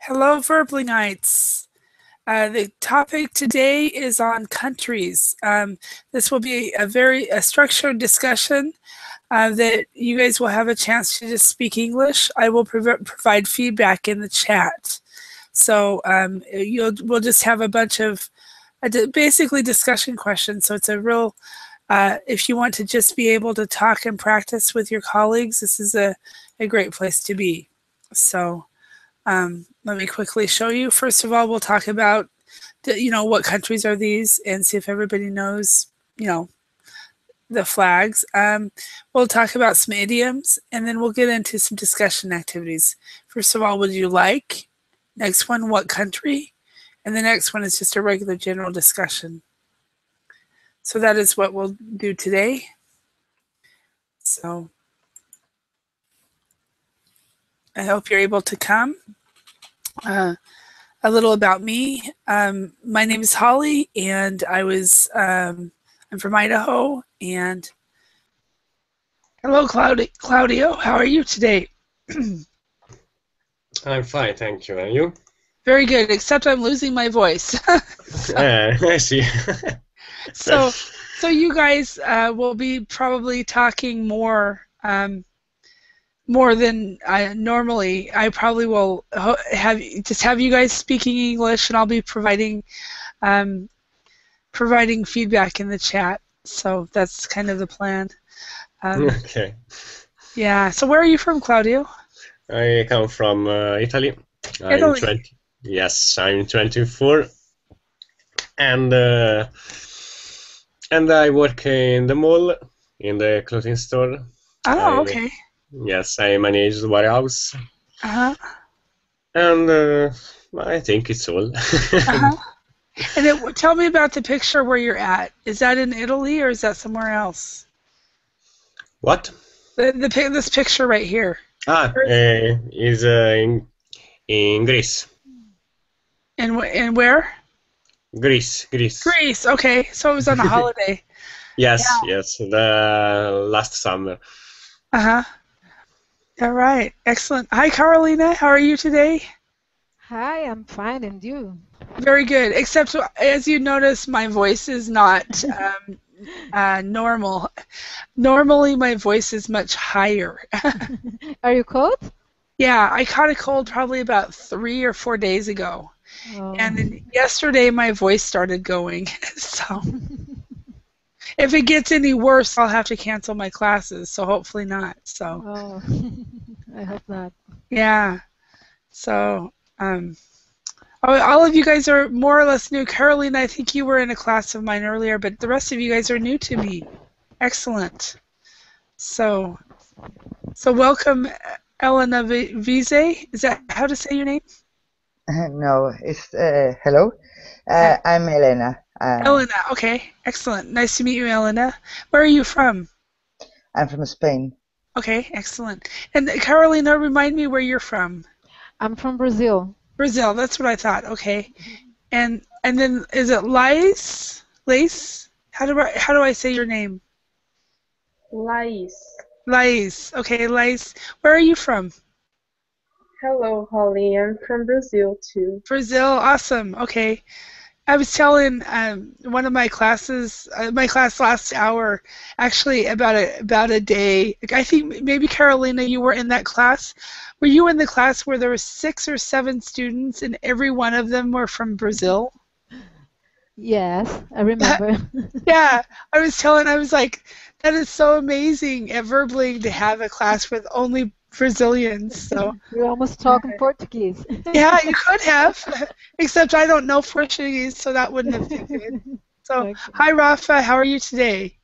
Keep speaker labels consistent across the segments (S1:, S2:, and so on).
S1: Hello, Verblingites. The topic today is on countries. This will be a structured discussion that you guys will have a chance to just speak English. I will provide feedback in the chat. So we'll just have a bunch of basically discussion questions. So it's a real, if you want to just be able to talk and practice with your colleagues, this is a great place to be. So let me quickly show you. First of all, we'll talk about, what countries are these and see if everybody knows, the flags. We'll talk about some idioms and then we'll get into some discussion activities. First of all, would you like? Next one, what country? And the next one is just a regular general discussion. So that is what we'll do today. So I hope you're able to come. A little about me. My name is Holly, and I'm from Idaho. And hello, Claudio. How are you today?
S2: I'm fine, thank you. And you?
S1: Very good, except I'm losing my voice.
S2: I see.
S1: So you guys will be probably talking more than I normally. I probably will have you guys speaking English, and I'll be providing feedback in the chat. So that's kind of the plan.
S2: Okay.
S1: Yeah. So where are you from, Claudio?
S2: I come from Italy.
S1: Italy.
S2: Yes, I'm 24, and I work in the mall, in the clothing store.
S1: Oh, okay.
S2: Yes, I manage the warehouse.
S1: Uh-huh.
S2: And I think it's all.
S1: Uh-huh. And tell me about the picture where you're at. Is that in Italy or is that somewhere else?
S2: What?
S1: This picture right here.
S2: Is in Greece.
S1: And where?
S2: Greece.
S1: Greece. Okay, so it was on a holiday.
S2: Yes, the last summer.
S1: Uh-huh. All right, excellent. Hi, Carolina. How are you today?
S3: Hi, I'm fine, and you?
S1: Very good, except as you notice, my voice is not normal. Normally, my voice is much higher.
S3: Are you cold?
S1: Yeah, I caught a cold probably about 3 or 4 days ago.
S3: Oh.
S1: And then yesterday my voice started going. So if it gets any worse, I'll have to cancel my classes. So hopefully not. So
S3: Oh, I hope not.
S1: yeah. So all of you guys are more or less new. Caroline, I think you were in a class of mine earlier, but the rest of you guys are new to me. Excellent. So welcome, Elena Vize. Is that how to say your name?
S4: No, it's hello. I'm Elena.
S1: Elena, okay, excellent. Nice to meet you, Elena. Where are you from?
S4: I'm from Spain.
S1: Okay, excellent. And Carolina, remind me where you're from.
S3: I'm from Brazil.
S1: Brazil, that's what I thought. Okay, and then is it Laís? Laís? How do I say your name?
S5: Laís.
S1: Laís. Okay, Laís. Where are you from?
S5: Hello, Holly. I'm from Brazil too.
S1: Brazil, awesome. Okay. I was telling one of my classes, my class last hour, actually about a day. I think maybe Carolina, you were in that class. Were you in the class where there were 6 or 7 students and every one of them were from Brazil?
S3: Yes, I remember.
S1: Yeah, I was like, that is so amazing at Verbling to have a class with only Brazilians. So
S3: You're almost talking Portuguese.
S1: yeah, you could have, except I don't know Portuguese, so that wouldn't have been good. So,
S3: Okay.
S1: Hi Rafa, how are you today?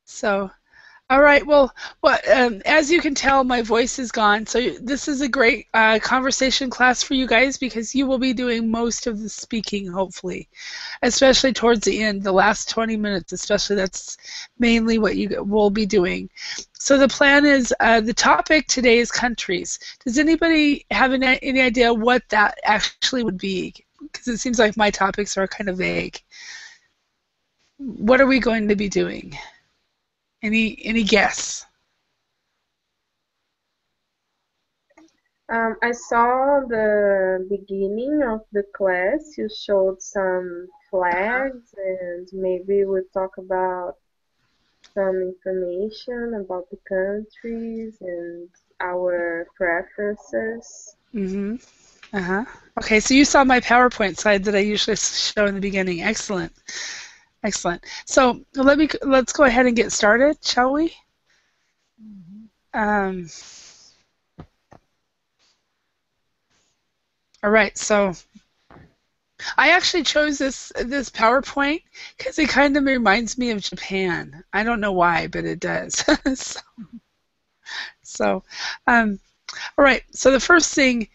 S1: So, all right. Well, as you can tell, my voice is gone. So this is a great conversation class for you guys because you will be doing most of the speaking, hopefully, especially towards the end, the last 20 minutes, especially. That's mainly what you will be doing. So the plan is, the topic today is countries. Does anybody have any idea what that actually would be? Because it seems like my topics are kind of vague. What are we going to be doing? Any guess?
S5: I saw the beginning of the class. You showed some flags, and maybe we'll talk about some information about the countries and our preferences.
S1: Mm-hmm. Uh-huh. Okay, so you saw my PowerPoint slide that I usually show in the beginning. Excellent. Excellent. So let's go ahead and get started, shall we? Um, all right, so I actually chose this PowerPoint because it kind of reminds me of Japan. I don't know why, but it does. so, all right. So the first thing,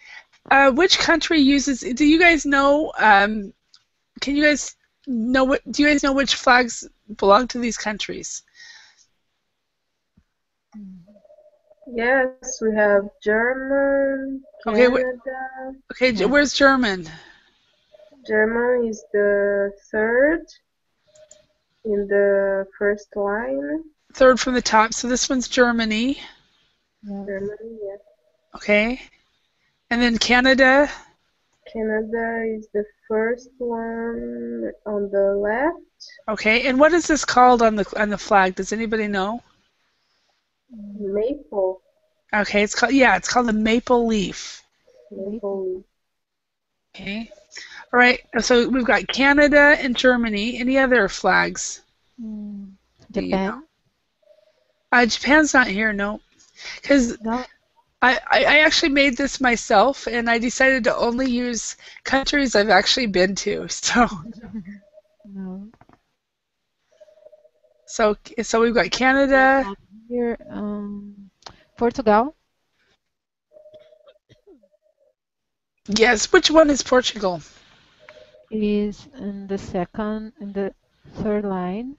S1: which country uses? Do you guys know? Can you guys know what? Do you guys know which flags belong to these countries?
S5: Yes, we have German,
S1: Okay.
S5: Canada.
S1: Okay. Where's German?
S5: German is the third in the first line.
S1: Third from the top. So this one's Germany.
S3: Yeah.
S5: Germany, yes.
S1: Okay. And then Canada.
S5: Canada is the first one on the left.
S1: Okay. And what is this called on the flag? Does anybody know?
S5: Maple.
S1: Okay. It's called the maple leaf.
S5: Maple.
S1: Okay. All right. So we've got Canada and Germany. Any other flags? Do you know?
S3: Japan?
S1: Japan's not here. No. Because
S3: No.
S1: I actually made this myself, and I decided to only use countries I've actually been to.
S3: No.
S1: So we've got Canada.
S3: Here, Portugal
S1: Yes. Which one is Portugal?
S3: is in the third line.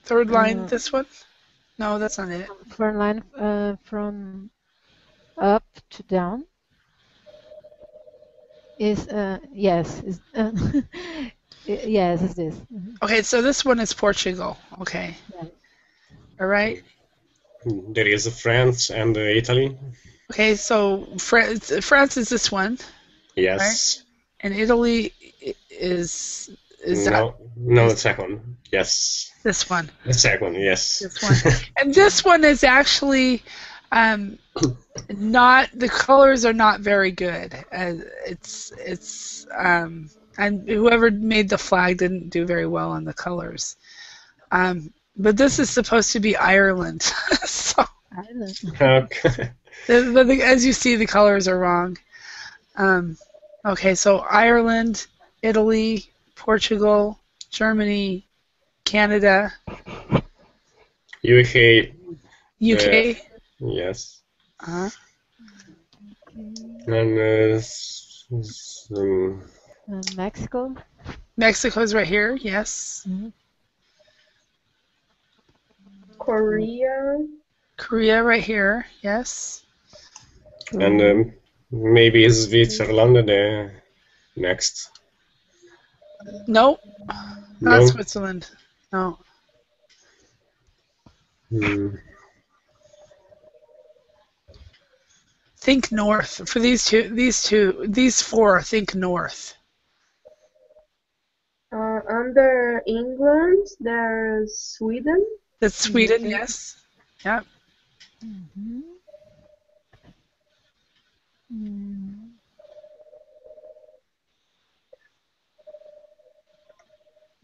S1: Third line.
S3: Uh,
S1: This one? No, that's not it.
S3: Third line from up to down is yes is yes is this.
S1: Okay. So this one is Portugal. Okay.
S3: Yes.
S1: All right.
S2: There is France and Italy.
S1: Okay. So France is this one,
S2: Yes.
S1: and Italy is that
S2: No, the second. Yes.
S1: this one?
S2: The second, yes.
S1: This one. And this one is actually not, the colors are not very good. And whoever made the flag didn't do very well on the colors. But this is supposed to be Ireland. So
S3: Ireland.
S2: Okay.
S1: as you see, the colors are wrong. Okay, so Ireland, Italy, Portugal, Germany, Canada,
S2: UK.
S1: UK.
S2: Yes.
S1: Uh-huh.
S2: And
S3: Mexico.
S1: Mexico's right here. Yes.
S3: Mhm.
S5: Korea.
S1: Korea right here. Yes.
S2: and maybe Switzerland the next.
S1: Nope. Not
S2: No.
S1: Switzerland. No.
S2: Hmm.
S1: Think north. For these four, think north.
S5: Under England, there's Sweden.
S1: That's Sweden, yes. Yep.
S3: Mhm. Mm.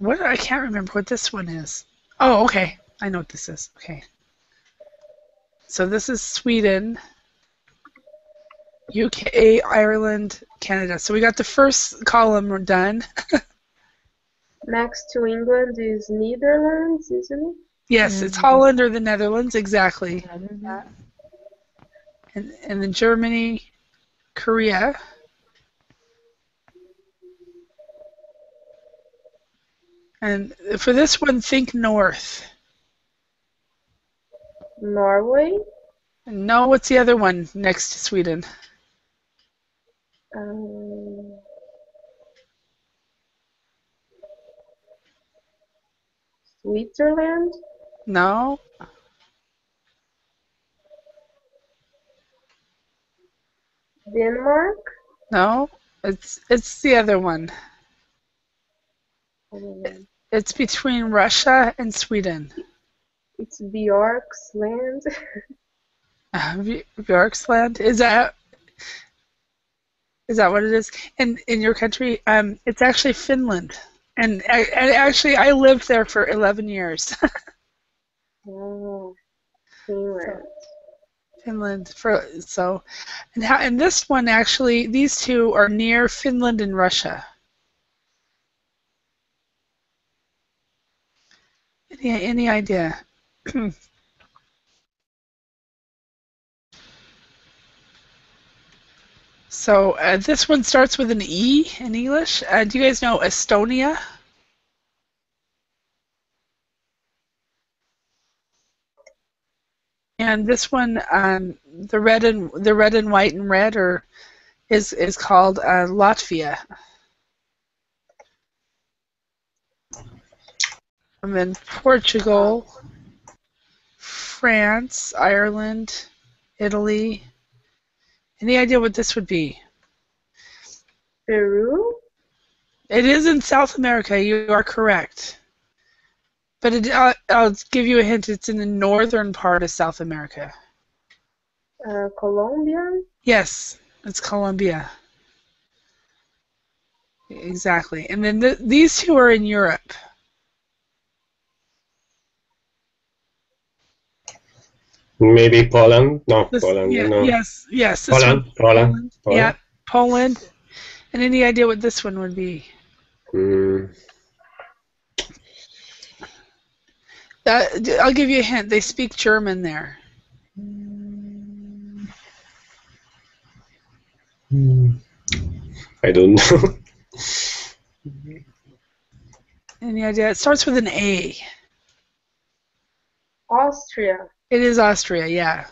S1: I can't remember what this one is. Oh, okay. I know what this is. Okay. So this is Sweden, UK, Ireland, Canada. So we got the first column done.
S5: Next to England is Netherlands, isn't it?
S1: Yes, it's Holland or the Netherlands, exactly.
S3: Netherlands.
S1: And then Germany, Korea. And for this one, think north.
S5: Norway.
S1: No, what's the other one next to Sweden?
S5: Switzerland.
S1: No.
S5: Denmark?
S1: No, it's the other one.
S5: I don't know.
S1: It's between Russia and Sweden.
S5: It's Bjork's land.
S1: Bjorksland? Is that what it is? And in your country, it's actually Finland. And actually, I lived there for 11 years.
S5: Oh, Finland.
S1: Finland and this one actually, these two are near Finland and Russia. Any idea? So this one starts with an E in English. Do you guys know Estonia? And this one, the red and white and red is called Latvia. And then Portugal, France, Ireland, Italy. Any idea what this would be?
S5: Peru?
S1: It is in South America. You are correct. But I'll give you a hint. It's in the northern part of South America.
S5: Colombia?
S1: Yes, it's Colombia. Exactly. And then these two are in Europe.
S2: Maybe Poland? No, Poland.
S1: Yeah,
S2: No.
S1: yes. This
S2: Poland.
S1: one,
S2: Poland.
S1: Yeah, Poland. And any idea what this one would be? I'll give you a hint. They speak German there.
S2: I don't know.
S1: Any idea? It starts with an A.
S5: Austria.
S1: It is Austria, yeah.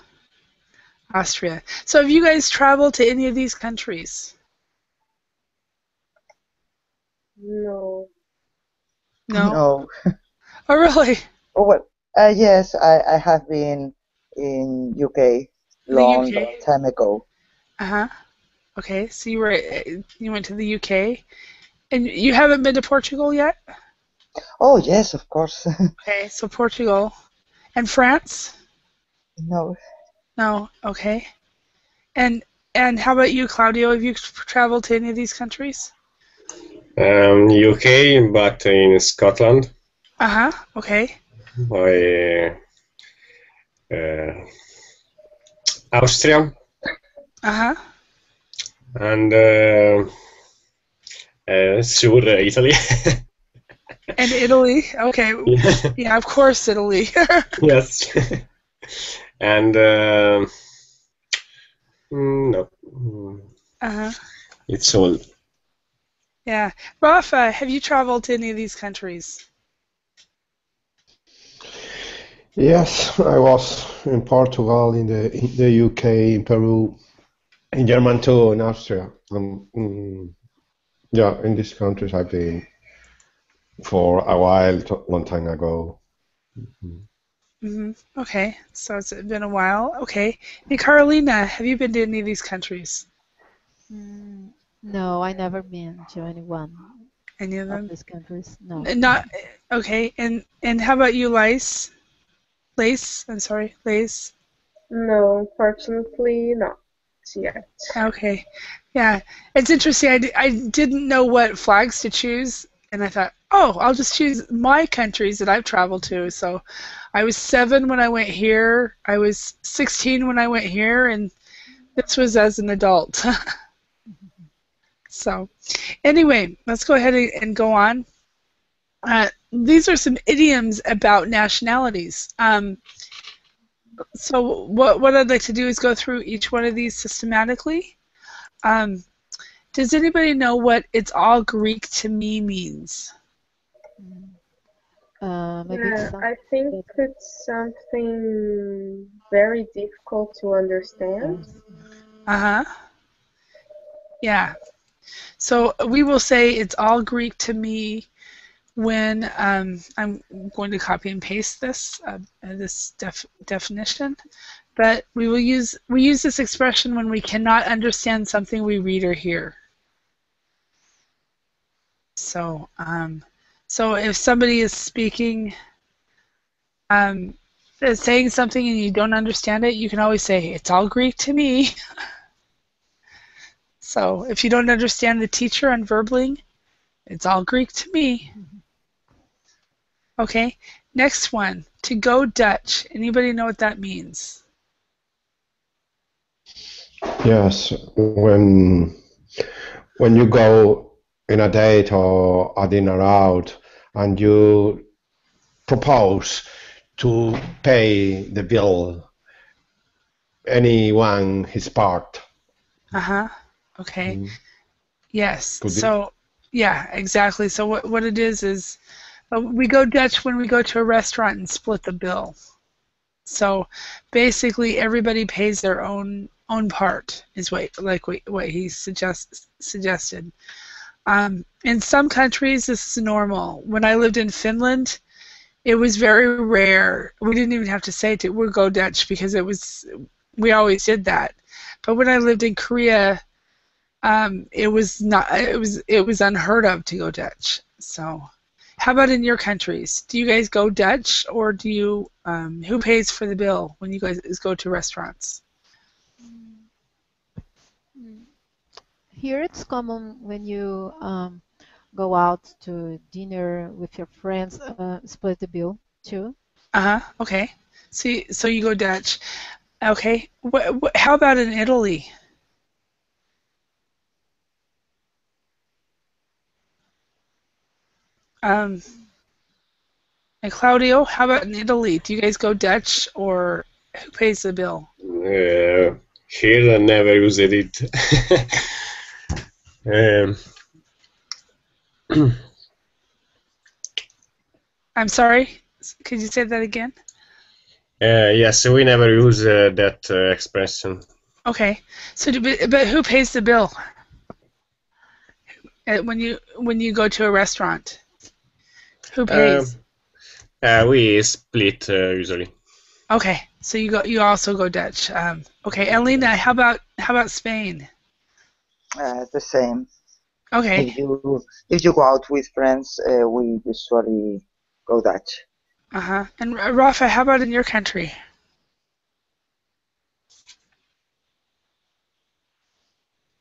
S1: Austria. So have you guys traveled to any of these countries?
S5: No.
S1: No?
S4: No.
S1: Oh, really?
S4: Oh, well, yes, I have been in UK long time ago.
S1: Uh-huh. Okay, so you went to the UK, and you haven't been to Portugal yet?
S4: Oh, yes, of course.
S1: Okay, so Portugal. And France?
S4: No.
S1: No, okay. And how about you, Claudio? Have you traveled to any of these countries?
S2: UK, but in Scotland.
S1: Uh-huh, okay.
S2: Austria.
S1: Uh-huh.
S2: And sure, Italy.
S1: And Italy, okay. Yeah, of course, Italy.
S2: Yes. And no.
S1: Uh-huh.
S2: It's all.
S1: Yeah. Rafa, have you traveled to any of these countries?
S6: Yes, I was in Portugal, in the UK, in Peru, in Germany too, in Austria. Yeah, in these countries I've been for a while, long time ago.
S1: Okay, so it's been a while. Okay. Hey, Carolina, have you been to any of these countries?
S3: No, I never been to
S1: Any of
S3: of
S1: them?
S3: these countries. No.
S1: Not okay. And how about you, Lace? I'm sorry, Lace.
S5: No, unfortunately not yet.
S1: Okay. Yeah, it's interesting. I didn't know what flags to choose, and I thought, oh, I'll just choose my countries that I've traveled to. So I was 7 when I went here. I was 16 when I went here, and this was as an adult. So anyway, let's go ahead and go on. These are some idioms about nationalities. So what I'd like to do is go through each one of these systematically. Does anybody know what "it's all Greek to me" means?
S3: Maybe
S5: Yeah, I think it's something very difficult to understand.
S1: Uh-huh. Yeah. So we will say it's all Greek to me when I'm going to copy and paste this definition, but we use this expression when we cannot understand something we read or hear. So so if somebody is speaking, saying something and you don't understand it, you can always say, it's all Greek to me. So if you don't understand the teacher on verbling, it's all Greek to me. Okay, next one, to go Dutch. Anybody know what that means?
S6: Yes, when you go in a date or a dinner out and you propose to pay the bill, anyone his part.
S1: Okay. Yes.
S6: Could be.
S1: So yeah, exactly. So what it is we go Dutch when we go to a restaurant and split the bill. So basically everybody pays their own part is what he suggested. In some countries this is normal. When I lived in Finland, it was very rare. We didn't even have to say it. We'll go Dutch because we always did that. But when I lived in Korea, it was not. It was unheard of to go Dutch. So, how about in your countries? Do you guys go Dutch, or do you? Who pays for the bill when you guys go to restaurants?
S3: Here it's common when you go out to dinner with your friends, split the bill too.
S1: Okay. So you go Dutch. Okay. How about in Italy? And Claudio, how about in Italy? Do you guys go Dutch, or who pays the bill?
S2: Here I never used it.
S1: I'm sorry. Could you say that again?
S2: Yes, we never use that expression.
S1: Okay. So, but who pays the bill when you go to a restaurant? Who pays?
S2: We split usually.
S1: Okay. So you also go Dutch. Okay, Elena, how about Spain?
S4: The same.
S1: Okay.
S4: If you go out with friends, we usually go Dutch.
S1: And Rafa, how about in your country?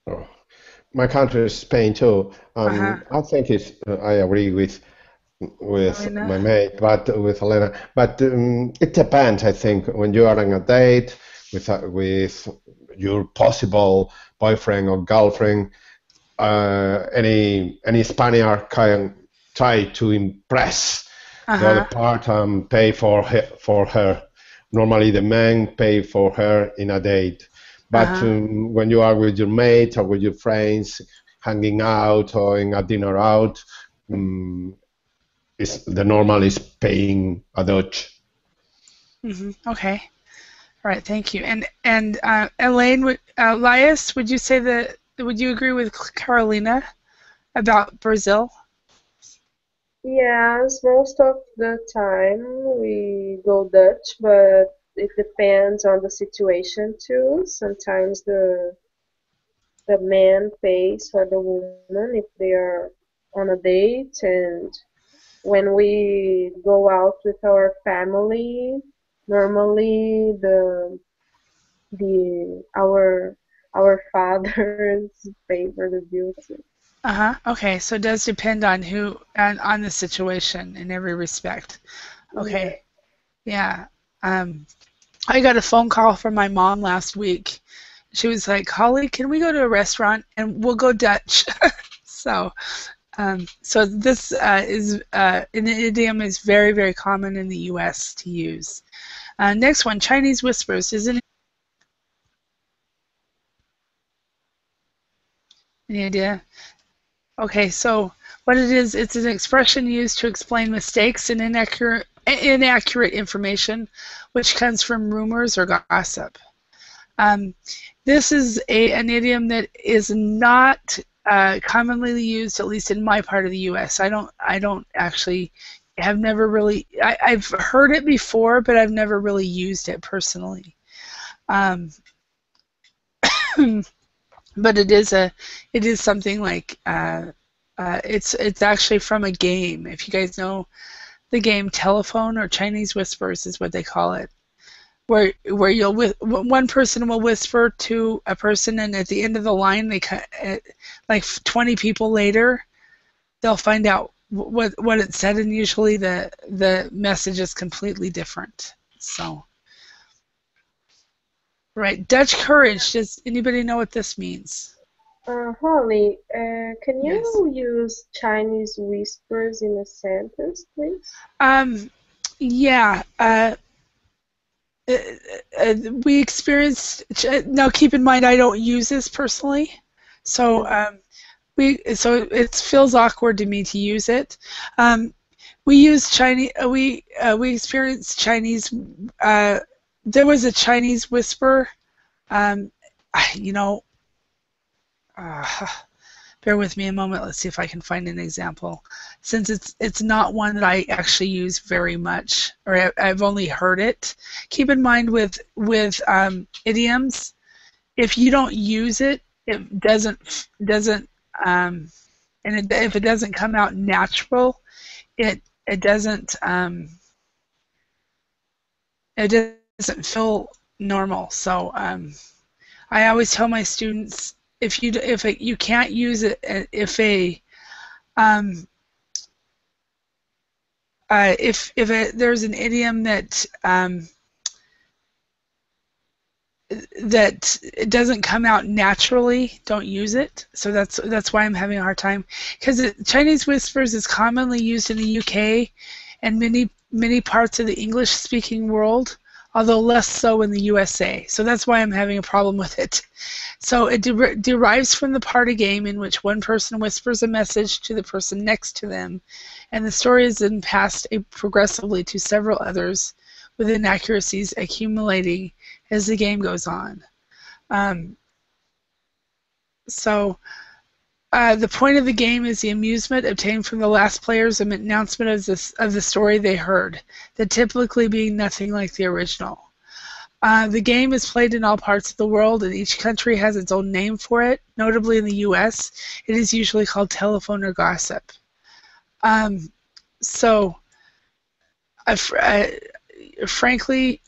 S6: Oh, my country is Spain too. I think I agree with
S1: Elena?
S6: my mate, but with Elena. But it depends. I think when you are on a date with your possible boyfriend or girlfriend, any Spaniard can try to impress the other part and pay for her. Normally, the man pay for her in a date. But when you are with your mate or with your friends, hanging out or in a dinner out, the normal is paying a Dutch.
S1: Okay. All right. Thank you. And Elaine, Elias, would you agree with Carolina about Brazil?
S5: Yes, most of the time we go Dutch, but it depends on the situation too. Sometimes the man pays for the woman if they are on a date, and when we go out with our family, normally our fathers pay for the bill too.
S1: Okay, so it does depend on on the situation in every respect. Okay. Yeah. I got a phone call from my mom last week. She was like, "Holly, can we go to a restaurant and we'll go Dutch?" So, so this is an idiom is very, very common in the U.S. to use. Next one, Chinese whispers. Any idea? Okay, so what it is, it's an expression used to explain mistakes and inaccurate information, which comes from rumors or gossip. This is an idiom that is not commonly used, at least in my part of the U.S. I don't actually have never really. I've heard it before, but I've never really used it personally. Um, but it is something like it's actually from a game. If you guys know the game Telephone, or Chinese Whispers is what they call it, where one person will whisper to a person, and at the end of the line, like 20 people later, they'll find out what it said, and usually the message is completely different. So, right, Dutch courage. Does anybody know what this means?
S5: Holly, can
S1: Yes.
S5: you use Chinese whispers in a sentence, please?
S1: Yeah. We experienced. Now, keep in mind, I don't use this personally, so so it feels awkward to me to use it. We use Chinese. We experienced Chinese. There was a Chinese whisper. You know. Bear with me a moment. Let's see if I can find an example. Since it's not one that I actually use very much, or I've only heard it. Keep in mind with idioms, if you don't use it, it doesn't and if it doesn't come out natural, it doesn't it doesn't feel normal. So I always tell my students, if you can't use it, if there's an idiom that that it doesn't come out naturally, don't use it. So that's why I'm having a hard time, because Chinese Whispers is commonly used in the UK and many parts of the English-speaking world, although less so in the USA. So that's why I'm having a problem with it. So it derives from the party game in which one person whispers a message to the person next to them, and the story is then passed progressively to several others, with inaccuracies accumulating as the game goes on. The point of the game is the amusement obtained from the last player's announcement of the story they heard, that typically being nothing like the original. The game is played in all parts of the world, and each country has its own name for it. Notably in the US, it is usually called telephone or gossip. Frankly,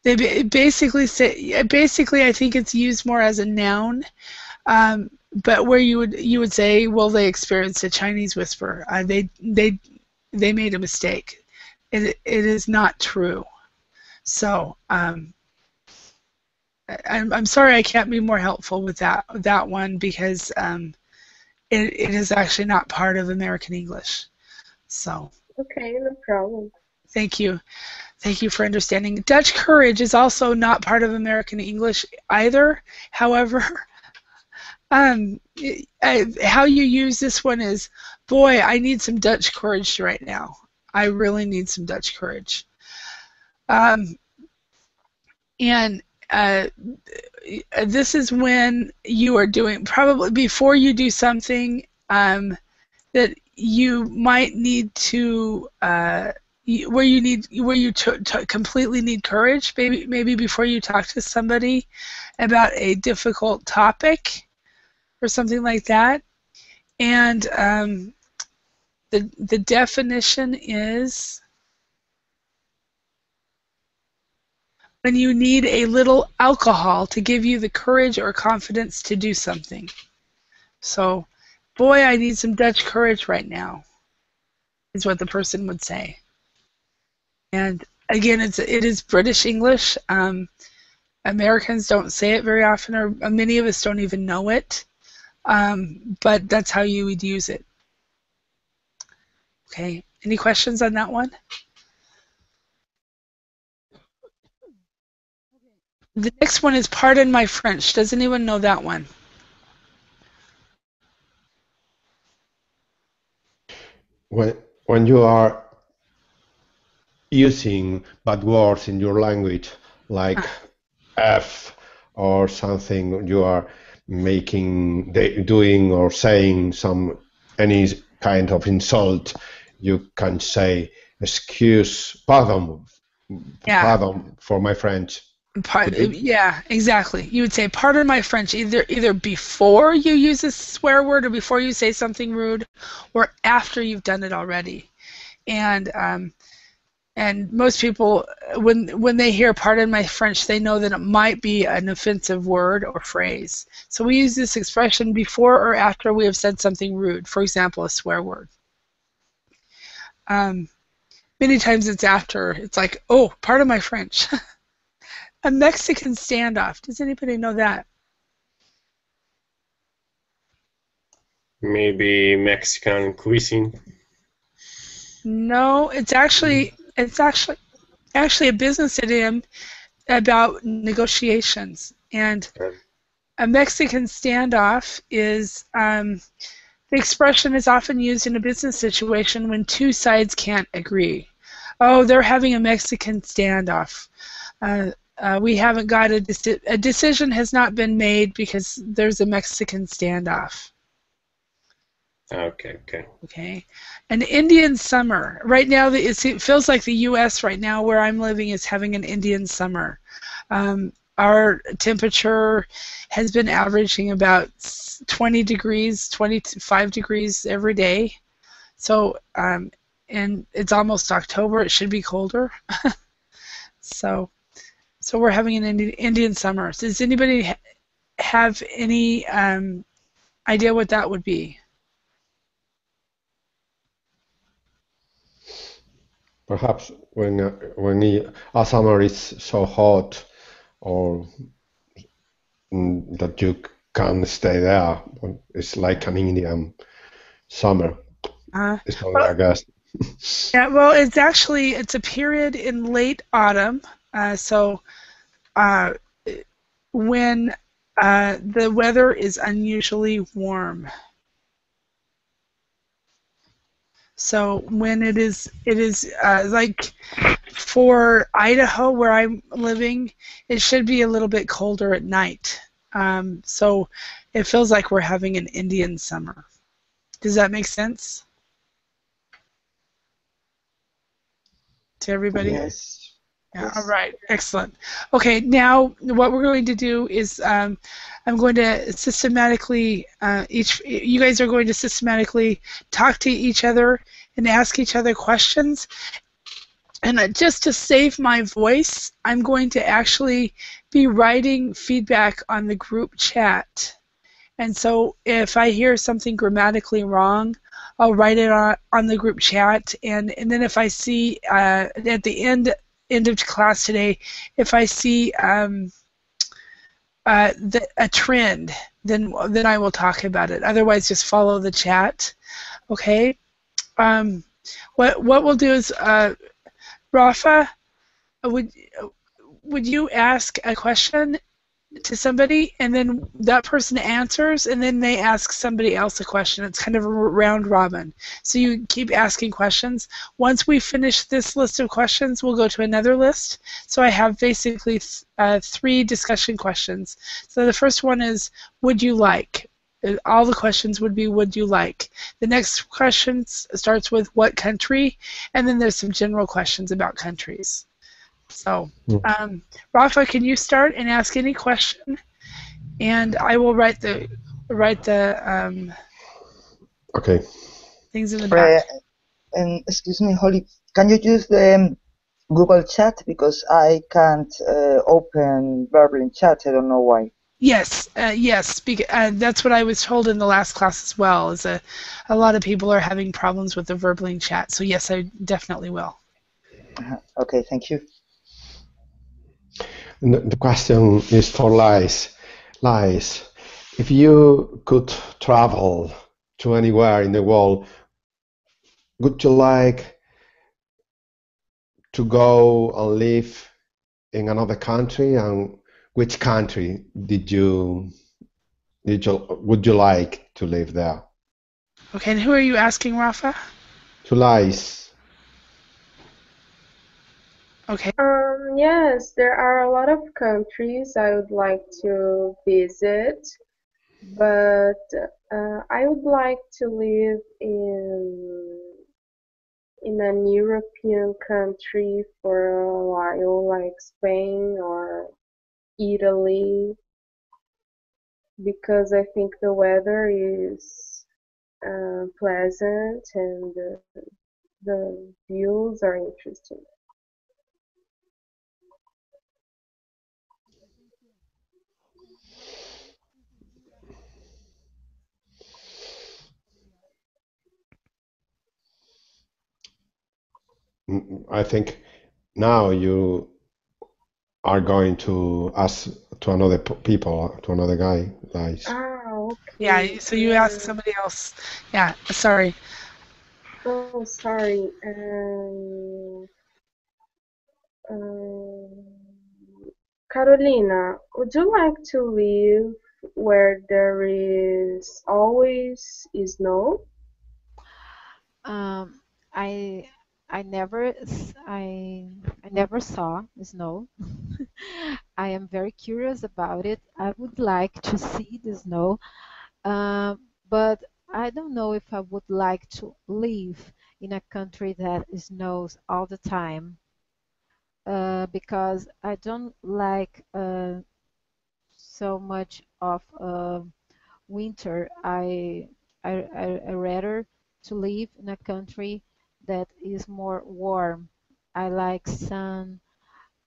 S1: they basically say, I think it's used more as a noun, but where you would say, well, they experienced a Chinese whisper. They made a mistake. It is not true. So I'm sorry I can't be more helpful with that one, because it is actually not part of American English. So.
S5: Okay, no problem.
S1: Thank you. Thank you for understanding. Dutch courage is also not part of American English either. However, how you use this one is, boy, I need some Dutch courage right now. I really need some Dutch courage. And this is when you are doing, probably before you do something that you might need to, where you completely need courage, maybe before you talk to somebody about a difficult topic or something like that. And the definition is when you need a little alcohol to give you the courage or confidence to do something. So, boy, I need some Dutch courage right now, is what the person would say. And again, it is British English. Americans don't say it very often, or many of us don't even know it. But that's how you would use it. Okay, any questions on that one? The next one is pardon my French. Does anyone know that one?
S6: When you are using bad words in your language, like F or something, you are doing or saying any kind of insult, you can say, pardon for my French.
S1: Yeah, exactly. You would say, pardon my French, either before you use a swear word or before you say something rude, or after you've done it already. And most people, when they hear pardon my French, they know that it might be an offensive word or phrase. So we use this expression before or after we have said something rude, for example, a swear word. Many times it's after. It's like, oh, pardon my French. A Mexican standoff. Does anybody know that?
S2: Maybe Mexican cuisine.
S1: No, it's actually a business idiom about negotiations. And a Mexican standoff is the expression is often used in a business situation when two sides can't agree. Oh, they're having a Mexican standoff. We haven't got a decision has not been made because there's a Mexican standoff. Okay. An Indian summer. Right now, it feels like the U.S. right now, where I'm living, is having an Indian summer. Our temperature has been averaging about 20 degrees, 25 degrees every day. So, and it's almost October. It should be colder. So we're having an Indian summer. Does anybody have any idea what that would be?
S6: Perhaps when a summer is so hot, or that you can't stay there, it's like an Indian summer. It's only August.
S1: Yeah, well, it's a period in late autumn. When the weather is unusually warm. So when it is like for Idaho, where I'm living, it should be a little bit colder at night. So it feels like we're having an Indian summer. Does that make sense to everybody?
S4: Yes.
S1: Yeah,
S4: Yes.
S1: all right, excellent. Okay, now what we're going to do is I'm going to systematically, you guys are going to systematically talk to each other and ask each other questions. And just to save my voice, I'm going to actually be writing feedback on the group chat. And so if I hear something grammatically wrong, I'll write it on the group chat. And then if I see at the end of class today, if I see a trend, then I will talk about it. Otherwise, just follow the chat. Okay. What we'll do is, Rafa, would you ask a question to somebody, and then that person answers, and then they ask somebody else a question. It's kind of a round robin. So you keep asking questions. Once we finish this list of questions, we'll go to another list. So I have basically 3 discussion questions. So the first one is, would you like? All the questions would be, would you like? The next question starts with what country, and then there's some general questions about countries. So, Rafa, can you start and ask any question, and I will write the
S6: okay
S1: things in the back.
S4: And excuse me, Holly, can you use the Google Chat, because I can't open verbal chat? I don't know why.
S1: Yes, yes. That's what I was told in the last class as well. Is a lot of people are having problems with the verbaling chat. So yes, I definitely will.
S4: Okay, thank you.
S6: The question is for Lies. Lies, if you could travel to anywhere in the world, would you like to go and live in another country? And which country would you like to live there?
S1: Okay, and who are you asking, Rafa?
S6: To Lies.
S1: Okay.
S5: Yes, there are a lot of countries I would like to visit. but I would like to live in an European country for a while, like Spain or Italy, because I think the weather is pleasant and the views are interesting.
S6: I think now you are going to ask to another people, to another guy, guys.
S1: Yeah,
S5: Okay.
S1: so you ask somebody else. Yeah, sorry.
S5: Oh, sorry. Carolina, would you like to live where there is always snow?
S3: Um, I I never I never saw snow. I am very curious about it. I would like to see the snow, but I don't know if I would like to live in a country that snows all the time, because I don't like so much of winter. I rather to live in a country that is more warm. I like sun.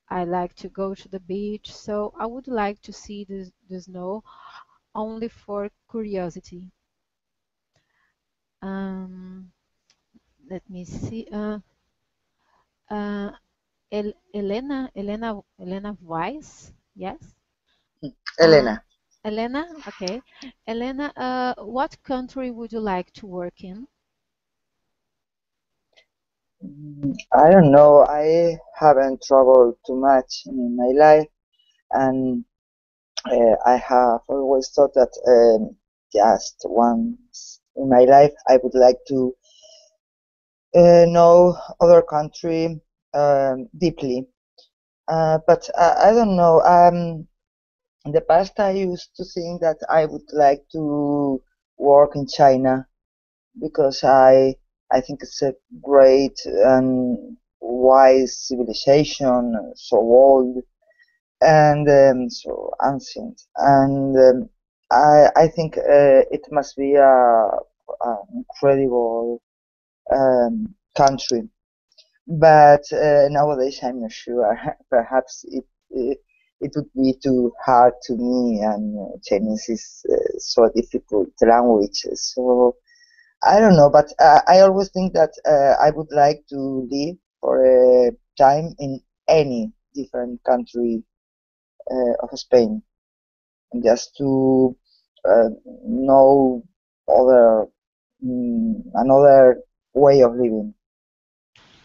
S3: I like to go to the beach. So I would like to see the snow only for curiosity. Um, Let me see. Uh, Elena Weiss. Yes. Uh,
S4: Elena.
S3: Elena. Okay. Elena. What country would you like to work in?
S4: I don't know. I haven't traveled too much in my life, and I have always thought that just once in my life I would like to know other country deeply. But I don't know. In the past, I used to think that I would like to work in China because I think it's a great and wise civilization, so old and so ancient, and I think it must be a incredible country. But nowadays, I'm not sure. Perhaps it would be too hard to me, and Chinese is so difficult language. So I don't know, but I always think that I would like to live for a time in any different country of Spain, just to uh, know other another way of living.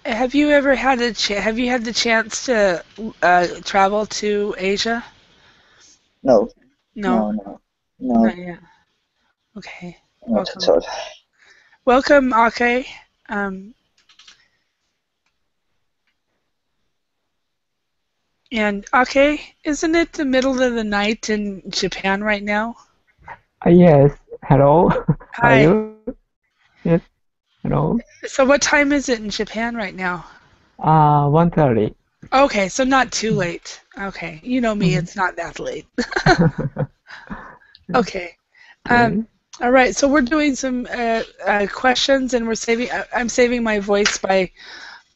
S1: Have you had the chance to travel to Asia?
S4: No,
S1: No,
S4: no, no, no,
S1: not yet. Okay,
S4: not at
S1: welcome.
S4: all.
S1: Welcome, Ake. Um, and Ake, isn't it the middle of the night in Japan right now?
S7: Yes, hello. Are
S1: Hi.
S7: you? Yes, hello.
S1: So what time is it in Japan right now?
S7: 1:30.
S1: Okay, so not too late. Okay, you know me,
S7: Mm.
S1: it's not that late. Okay. Um,
S7: Okay.
S1: all right, so we're doing some questions, and I'm saving my voice by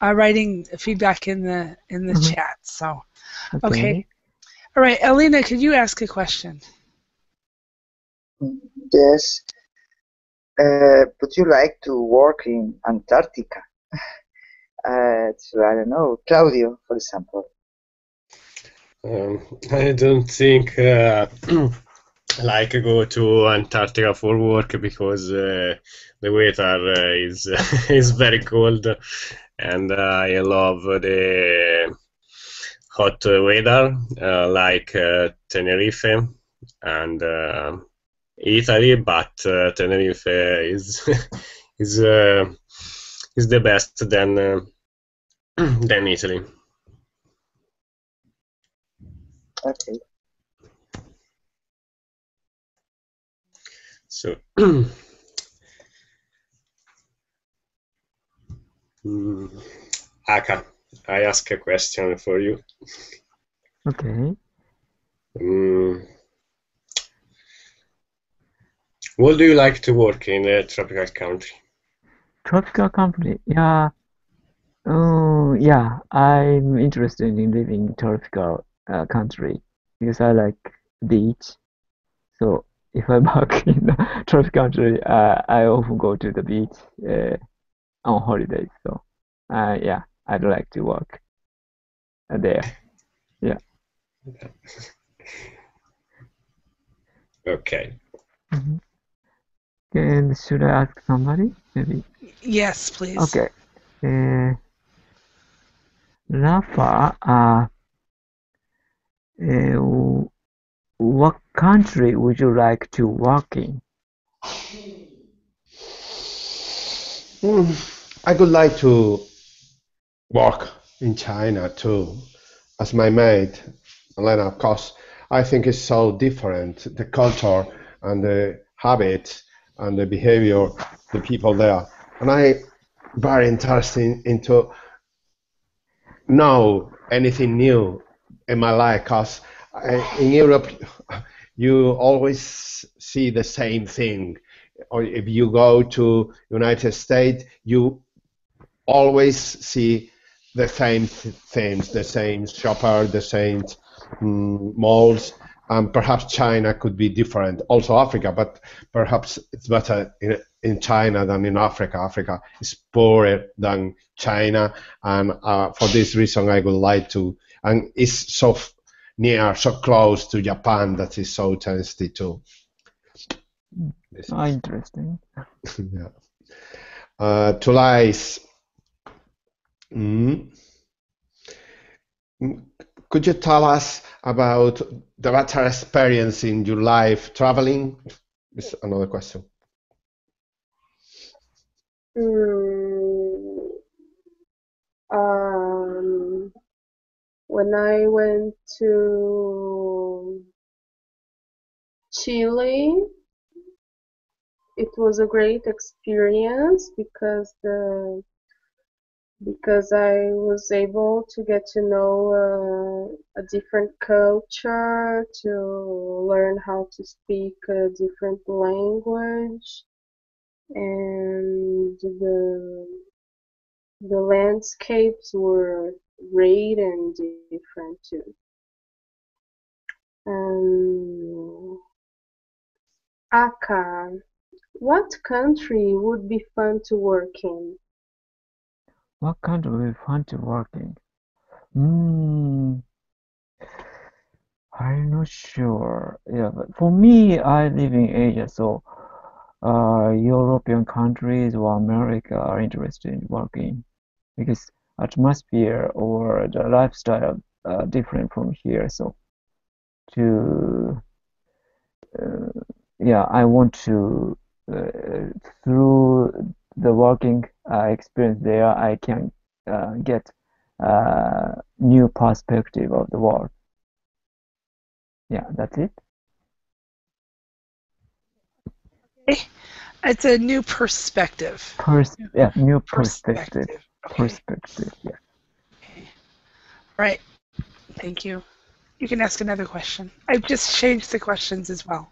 S1: writing feedback in the
S7: Mhm.
S1: chat. So, okay.
S7: Okay.
S1: All right, Elena, could you ask a question?
S4: Yes. Would you like to work in Antarctica? So I don't know, Claudio, for example.
S2: I don't think like go to Antarctica for work because the weather is is very cold, and I love the hot weather like Tenerife and Italy, but Tenerife is is uh, is the best than than Italy.
S4: Okay.
S2: So, Aka, I ask a question for you.
S7: Okay.
S2: What do you like to work in a tropical country?
S7: Tropical country. Yeah. Oh, yeah. I'm interested in living in tropical country because I like beach. So if I work in a tropical country, I often go to the beach on holidays. So, yeah, I'd like to work there. Yeah.
S2: Okay.
S7: And should I ask somebody? Maybe.
S1: Yes, please.
S7: Okay. Rafa, what country would you like to work in?
S6: I would like to work in China too, as my mate, Elena, of course. I think it's so different, the culture and the habits and the behavior, the people there. And I very interested into know anything new in my life, because in Europe, you always see the same thing. Or if you go to United States, you always see the same things, the same shopper, the same malls. Perhaps China could be different, also Africa, but perhaps it's better in China than in Africa. Africa is poorer than China, and for this reason I would like to, and it's so near, so close to Japan, that is so tasty too.
S7: Interesting.
S6: Yeah. Tulais, could you tell us about the better experience in your life traveling? Is another question.
S5: When I went to Chile, it was a great experience because I was able to get to know a different culture, to learn how to speak a different language, and the landscapes were great and different too. Aka, what country would be fun to work in?
S7: What country would be fun to work in? I'm not sure. Yeah, but for me, I live in Asia, so European countries or America are interested in working because atmosphere or the lifestyle are different from here. So I want to through the working experience there, I can get new perspective of the world. Yeah, that's it.
S1: It's a new perspective.
S7: New perspective.
S1: Okay.
S7: Perspective, yeah.
S1: Okay. Right. Thank you. You can ask another question. I've just changed the questions as well.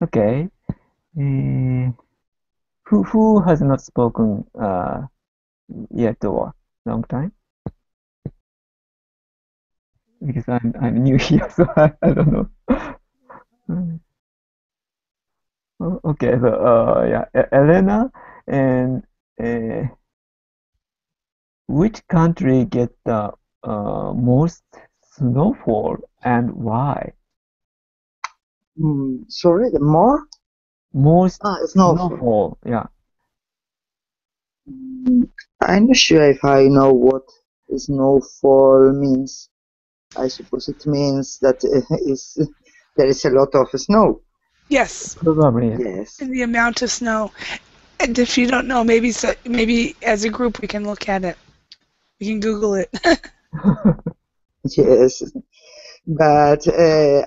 S7: Okay. Who has not spoken yet or long time? Because I'm new here, so I don't know. Okay, so Elena, and which country get the most snowfall and why?
S4: Sorry, the more?
S7: Most
S4: Snowfall.
S7: snowfall, yeah.
S4: I'm not sure if I know what snowfall means. I suppose it means that there is a lot of snow.
S1: Yes.
S7: Probably.
S4: Yes.
S1: And the amount of snow. And if you don't know, maybe as a group we can look at it. We can Google it.
S4: Yes. But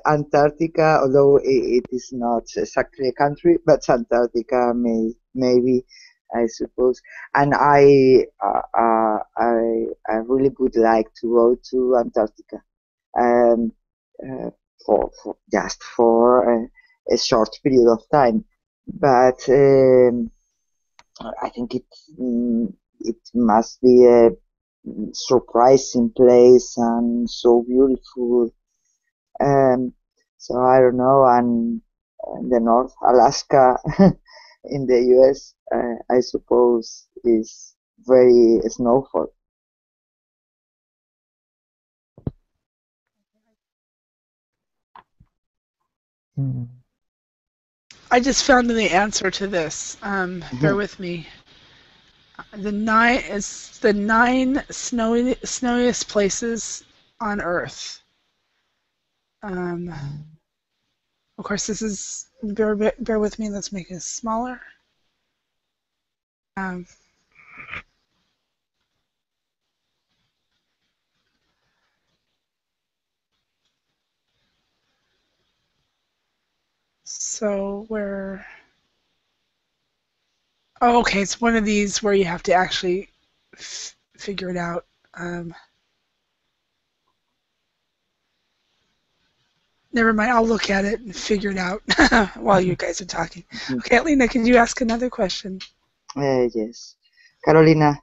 S4: Antarctica, although it is not exactly a country, but Antarctica maybe, I suppose. And I really would like to go to Antarctica, um, for just for a short period of time. But I think it must be a surprising place and so beautiful. Um, so I don't know, and the North Alaska in the US, I suppose, is very snowfall.
S1: I just found the answer to this. Bear with me. The nine snowiest places on Earth. Of course, this is bear with me. Let's make it smaller. So we're okay. It's one of these where you have to actually figure it out. Never mind. I'll look at it and figure it out while you guys are talking. Okay, Alina, could you ask another question?
S4: Yes, Carolina,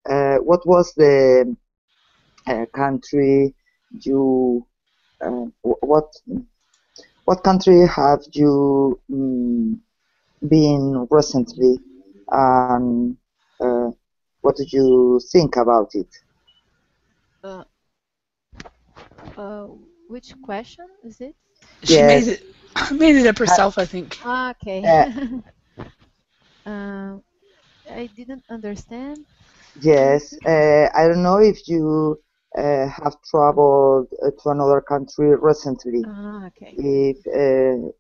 S4: what was the country you what country have you been recently, and what do you think about it?
S3: Which question is it?
S1: She
S4: Yes.
S1: made it up herself, I think.
S3: Okay. I didn't understand.
S4: Yes, I don't know if you have traveled to another country recently.
S3: Okay.
S4: If it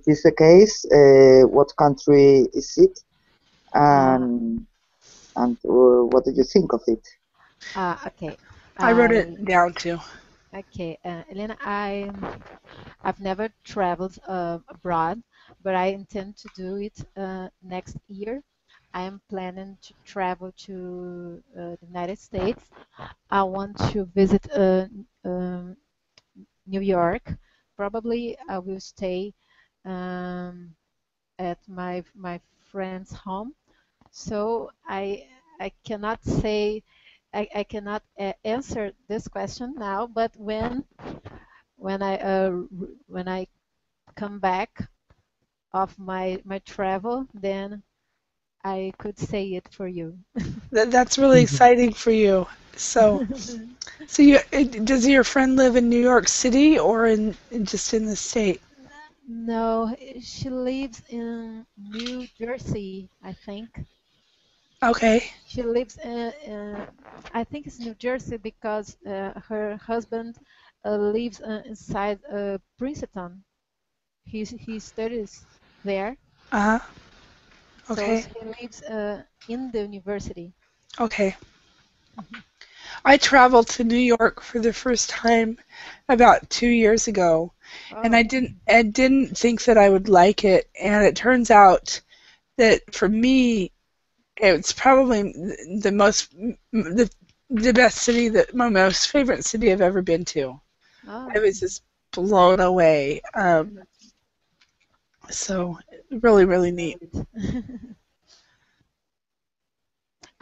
S4: is the case, what country is it, and what do you think of it?
S3: Okay.
S1: I wrote it down too.
S3: Okay, Elena, I've never traveled abroad, but I intend to do it next year. I am planning to travel to the United States. I want to visit New York. Probably I will stay at my friend's home. So I cannot say I cannot answer this question now, but when I when I come back of my travel, then I could say it for you.
S1: That's really exciting for you. So does your friend live in New York City or just in the state?
S3: No, she lives in New Jersey, I think.
S1: Okay.
S3: She lives I think it's New Jersey because her husband lives inside Princeton. He studies there.
S1: Uh-huh.
S3: So
S1: Okay.
S3: he lives in the university.
S1: Okay. I traveled to New York for the first time about 2 years ago, and I didn't think that I would like it, and it turns out that for me, it's probably the best city, my most favorite city I've ever been to. I was just blown away. So really, really neat.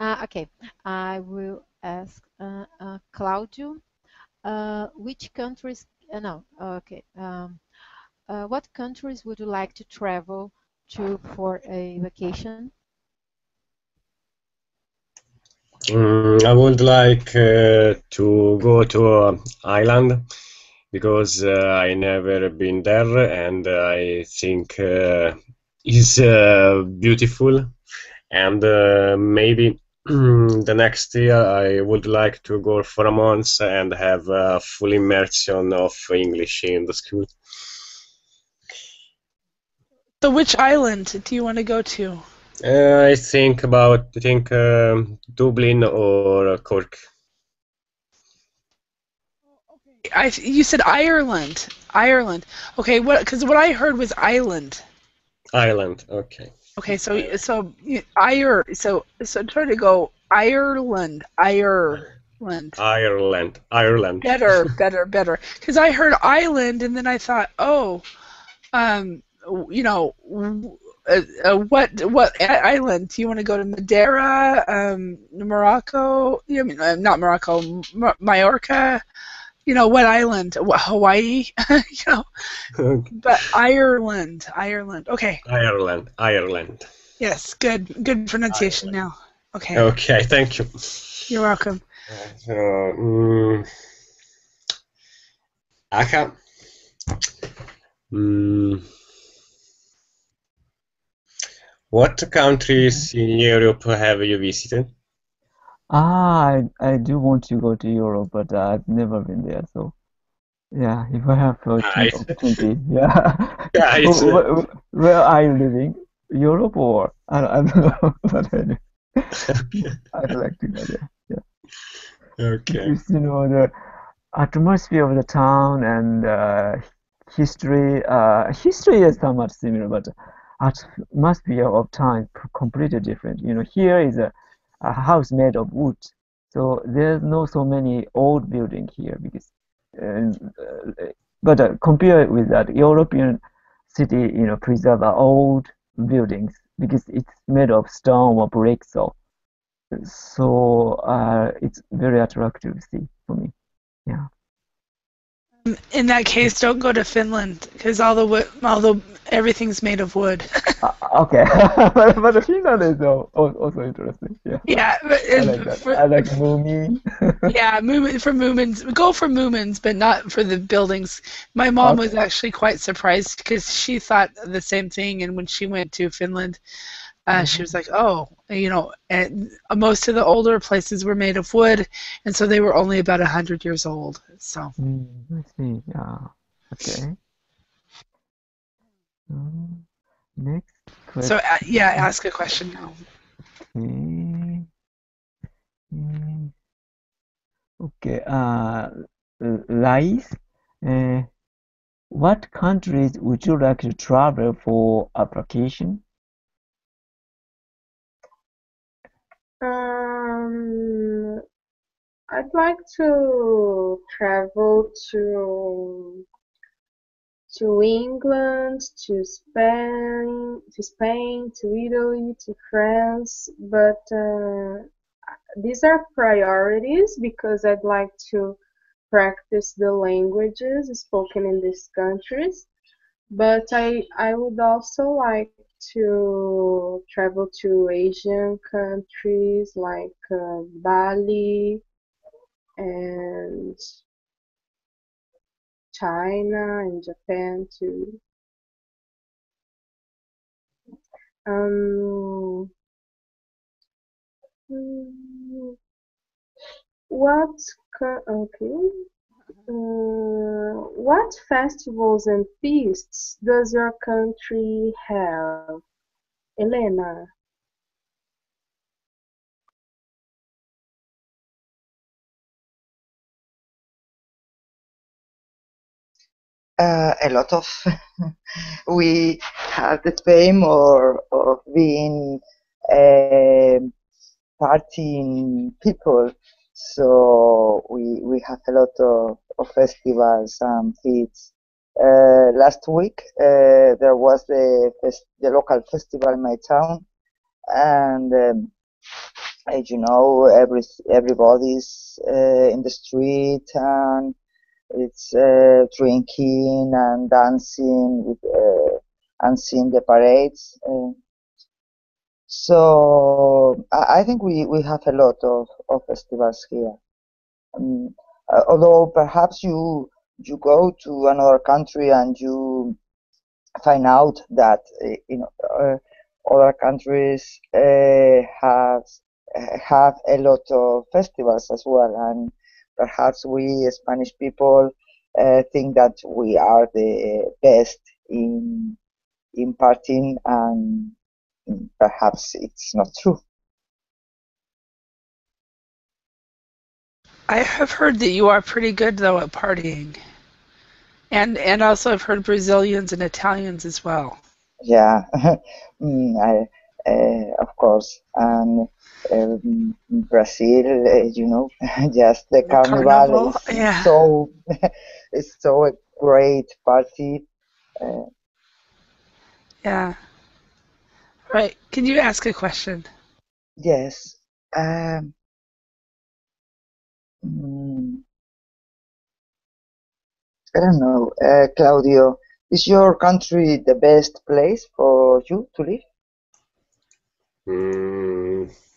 S3: Okay, I will ask Claudio. Which countries? No, okay. What countries would you like to travel to for a vacation?
S2: I would like to go to Ireland because I never been there and I think is beautiful, and maybe the next year I would like to go for a month and have a full immersion of English in the school.
S1: So which island do you want to go to?
S2: I think Dublin or Cork.
S1: You said Ireland. Ireland. Okay, because what I heard was island.
S2: Island. Okay.
S1: Okay, so try to go Ireland.
S2: Ireland.
S1: Better. Because I heard island and then I thought, oh, um, you know, what island? Do you want to go to Madeira, Morocco? I mean, not Morocco, Majorca. You know, what island? Hawaii? You know, but Ireland. Okay.
S2: Ireland.
S1: Yes, good pronunciation now. Okay.
S2: Okay, thank you.
S1: You're welcome.
S2: So, Aka, what countries in Europe have you visited?
S7: I do want to go to Europe, but I've never been there. So yeah, if I have
S2: Nice.
S7: opportunity, yeah.
S2: Nice.
S7: Where are you living? Europe or I don't know, but anyway, I'd like to go there. Yeah,
S2: Okay.
S7: because the atmosphere of the town and history. History is somewhat similar, but atmosphere of town is completely different. Here is a house made of wood, so there's no so many old building here because. But compared with that, European city, preserve old buildings because it's made of stone or brick, so it's very attractive to see for me. Yeah.
S1: In that case, don't go to Finland because although everything's made of wood.
S7: Okay, but Finland is also interesting. Yeah.
S1: Yeah, but
S7: I like that. I like Moomin.
S1: Yeah, for Moomins. Go for Moomins, but not for the buildings. My mom was actually quite surprised because she thought the same thing, and when she went to Finland, she was like, "Oh, and most of the older places were made of wood, and so they were only about 100 years old." So.
S7: I see. Yeah. Okay. Next question.
S1: So ask a question now.
S7: Okay. Lies. What countries would you like to travel for a vacation?
S5: I'd like to travel to England, to Spain, to Italy, to France, but these are priorities because I'd like to practice the languages spoken in these countries. But I would also like to travel to Asian countries like Bali and China and Japan too. Um, mm, what what festivals and feasts does your country have, Elena?
S4: A lot of we have the fame of being partying people, so we have a lot of festivals and feats. Last week there was the local festival in my town, and as you know, everybody's in the street and it's drinking and dancing and seeing the parades. So I think we have a lot of festivals here. Although perhaps you go to another country and you find out that other countries have a lot of festivals as well, and perhaps we Spanish people think that we are the best in partying, and perhaps it's not true.
S1: I have heard that you are pretty good though at partying, and also I've heard Brazilians and Italians as well.
S4: Yeah, of course. And Brazil, just the
S1: The
S4: carnival
S1: carnival,
S4: is
S1: yeah,
S4: so it's so a great party. Uh,
S1: yeah. Right. Can you ask a question?
S4: yes. Um, mm, I don't know, Claudio, is your country the best place for you to live?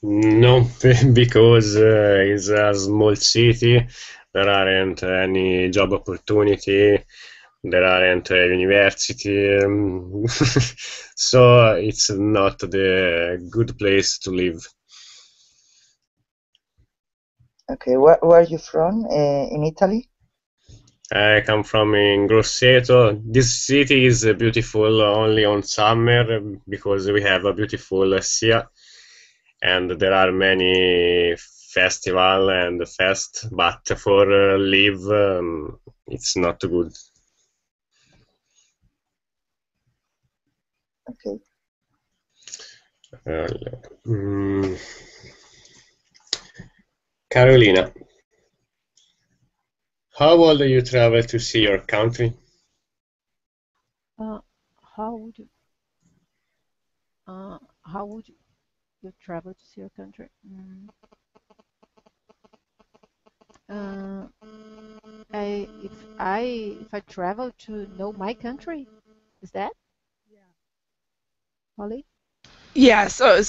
S2: No, because it's a small city. There aren't any job opportunity. There aren't a university, so it's not the good place to live.
S4: Okay, where are you from? In Italy?
S2: I come from in Grosseto. This city is beautiful only on summer because we have a beautiful sea and there are many festival and fest, but for live it's not good.
S4: Okay.
S2: Mm, Carolina, how old you travel to see your country?
S3: Uh, how would you how would you travel to see your country? Uh, if I travel to know my country, is that Holly?
S1: Yeah. So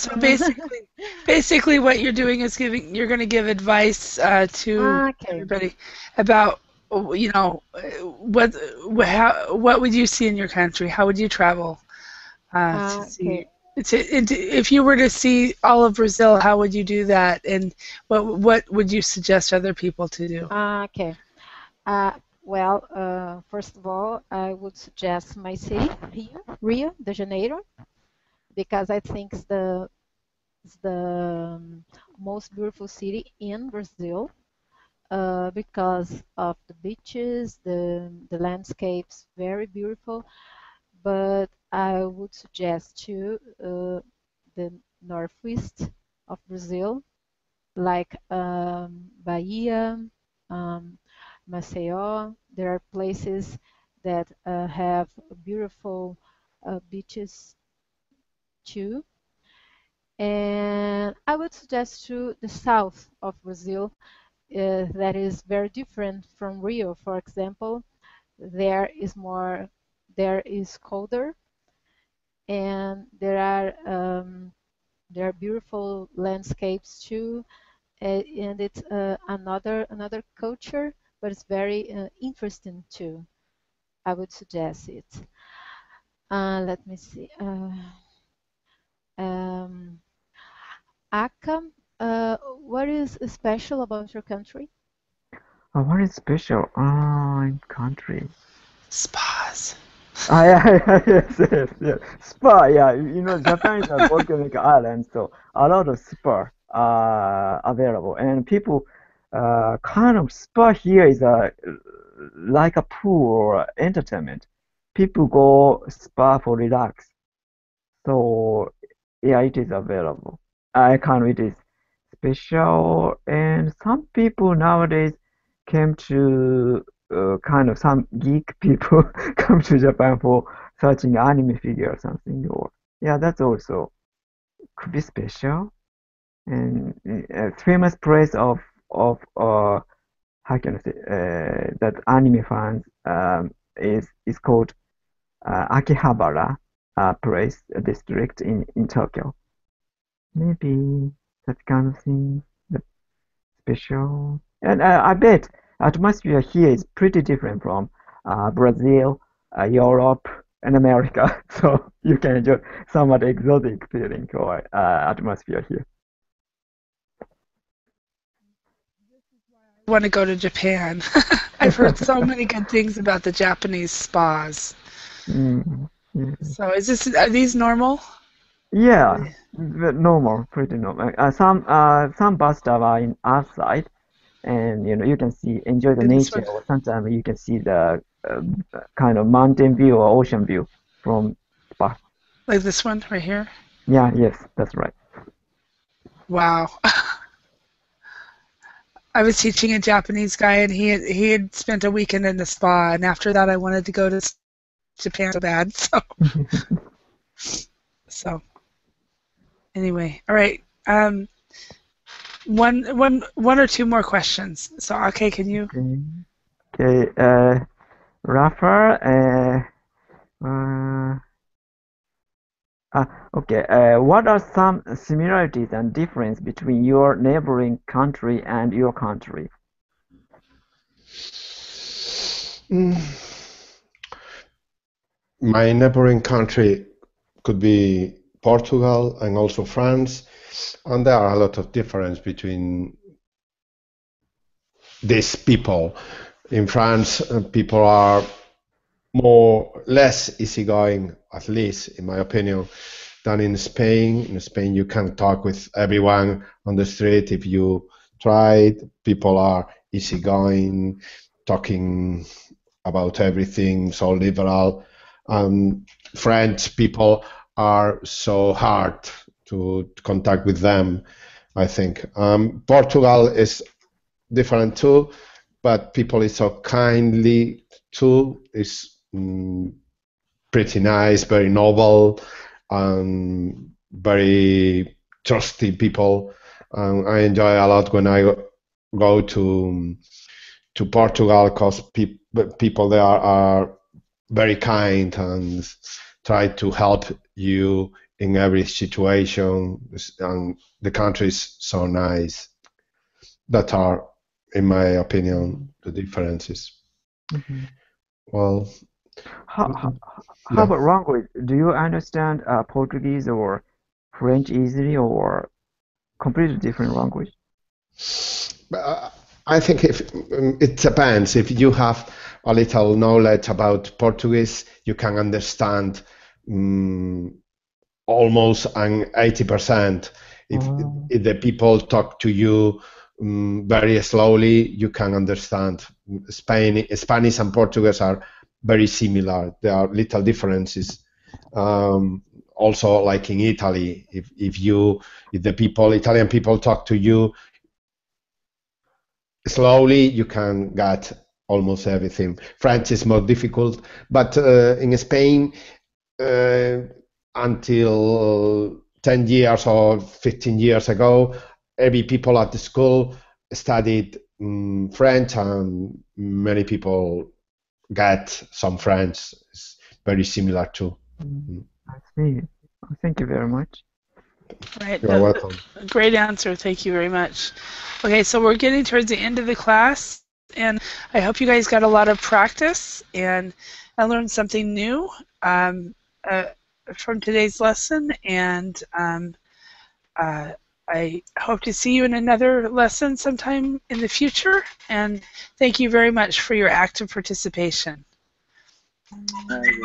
S1: basically, what you're doing is you're going to give advice to
S3: Okay.
S1: everybody about what would you see in your country? How would you travel to see?
S3: Okay.
S1: If you were to see all of Brazil, how would you do that? And what would you suggest other people to do?
S3: Okay. Uh, well, first of all, I would suggest my city here, Rio de Janeiro, because I think it's the most beautiful city in Brazil. Because of the beaches, the landscapes, very beautiful. But I would suggest too the northeast of Brazil, like Bahia, um, Maceió. There are places that have beautiful beaches too. And I would suggest to the south of Brazil, that is very different from Rio. For example, there is more, there is colder, and there are beautiful landscapes too, and it's another culture, but it's very interesting too. I would suggest it. Let me see. Um, Aka, what is special about your country?
S7: What is special? In country.
S1: Spas.
S7: Yeah, yes. Spa, yeah. Japan is a volcanic island, so a lot of spa are available, and people, kind of spa here is like a pool or entertainment. People go spa for relax. So yeah, it is available. I can it is special, and some people nowadays came to kind of some geek people come to Japan for searching anime figure or something. Or yeah, that's also could be special. And a famous place of how can I say that anime fans is called Akihabara place, a district in Tokyo. Maybe that kind of thing, that's special. And I bet atmosphere here is pretty different from Brazil, Europe, and America. So you can enjoy somewhat exotic feeling or atmosphere here.
S1: I want to go to Japan. I've heard so many good things about the Japanese spas.
S7: Mm, yeah.
S1: So are these normal?
S7: Yeah, normal, pretty normal. Some bus stop are in outside, and you can enjoy the
S1: In this
S7: nature,
S1: one.
S7: or sometimes you can see the kind of mountain view or ocean view from back.
S1: Like this one right here?
S7: Yeah, yes, that's right.
S1: Wow. I was teaching a Japanese guy, and he had spent a weekend in the spa, and after that I wanted to go to Japan so bad. So anyway, all right. One or two more questions. So okay, can you?
S7: Okay. Rafa. Okay. What are some similarities and difference between your neighboring country and your country?
S6: My neighboring country could be Portugal and also France, and there are a lot of difference between these people. In France, people are less easygoing, at least in my opinion, than in Spain. In Spain, you can talk with everyone on the street if you try. People are easygoing, talking about everything, so liberal. French people are so hard to contact with them, I think. Portugal is different too, but people is so kindly too. It's pretty nice, very noble, very trusty people. I enjoy a lot when I go to Portugal because people there are very kind and try to help you in every situation, and the country is so nice. That are, in my opinion, the differences. Well,
S7: How
S6: yeah.
S7: about language? Do you understand Portuguese or French easily, or completely different language?
S6: I think if it depends. If you have a little knowledge about Portuguese, you can understand almost an 80%. If the people talk to you very slowly, you can understand. Spanish and Portuguese are very similar. There are little differences. Also, like in Italy, if the Italian people talk to you slowly, you can get almost everything. French is more difficult, but in Spain, until 10 years or 15 years ago, every people at the school studied French, and many people get some French. It's very similar too.
S7: I see. Thank you very much.
S1: Right.
S6: You're welcome.
S1: Great answer. Thank you very much. Okay, so we're getting towards the end of the class, and I hope you guys got a lot of practice and I learned something new from today's lesson, and I hope to see you in another lesson sometime in the future, and thank you very much for your active participation.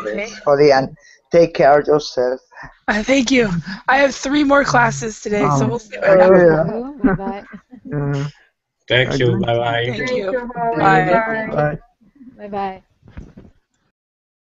S4: Yes, Holly, and take care of yourself.
S1: Thank you. I have 3 more classes today, so we'll see what
S3: Thank
S1: happens.
S3: you. Bye-bye.
S2: Thank you. Bye bye.
S1: Thank
S5: Thank
S1: you.
S5: you, Holly.
S1: Bye.
S5: Bye.
S7: Bye.
S3: Bye-bye.